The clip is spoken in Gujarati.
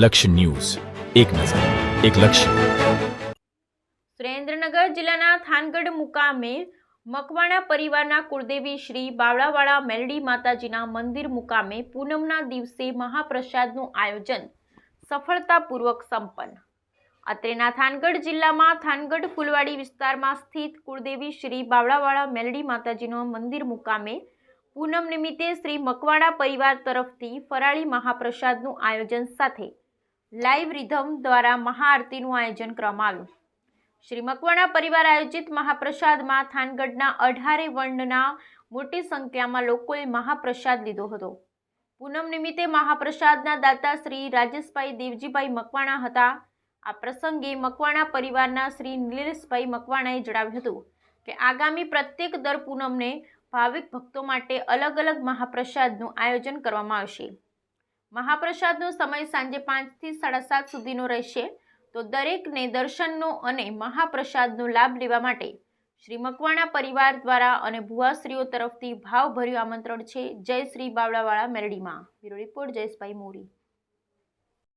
લક્ષ્ય ન્યૂઝ, એક નજર, એક લક્ષ્ય. સુરેન્દ્રનગર જિલ્લાના થાનગઢ મુકામે મકવાણા પરિવારના કુળદેવી શ્રી બાવળાવાળા મેલડી માતાજીના મંદિર મુકામે પૂનમના દિવસે મહાપ્રસાદનું આયોજન સફળતાપૂર્વક સંપન્ન. અત્રેના થાનગઢ જિલ્લામાં થાનગઢ ફુલવાડી વિસ્તારમાં સ્થિત કુળદેવી શ્રી બાવળાવાળા મેલડી માતાજીનો મંદિર મુકામે પૂનમ નિમિત્તે શ્રી મકવાણા પરિવાર તરફથી ફરાળી મહાપ્રસાદનું આયોજન સાથે લાઈવ રિધમ દ્વારા મહાઆરતીનું આયોજન કરવામાં આવ્યું. શ્રી મકવાણા પરિવાર આયોજિત મહાપ્રસાદમાં થાનગઢના 18 વર્ણના મોટી સંખ્યામાં લોકોએ મહાપ્રસાદ લીધો હતો. પૂનમ નિમિત્તે મહાપ્રસાદના દાતા શ્રી રાજેશભાઈ દેવજીભાઈ મકવાણા હતા. આ પ્રસંગે મકવાણા પરિવારના શ્રી નિલેશભાઈ મકવાણાએ જણાવ્યું હતું કે આગામી પ્રત્યેક દર પૂનમને ભાવિક ભક્તો માટે અલગ અલગ મહાપ્રસાદનું આયોજન કરવામાં આવશે. મહાપ્રસાદનો સમય સાંજે 5 થી 7:30 સુધીનો રહેશે. તો દરેકને દર્શનનો અને મહાપ્રસાદનો લાભ લેવા માટે શ્રી મકવાણા પરિવાર દ્વારા અને ભુવાશ્રીઓ તરફથી ભાવભર્યું આમંત્રણ છે. જય શ્રી બાવળાવાળા મેલડીમાં. બ્યુરો રિપોર્ટ જયેશભાઈ મોરી.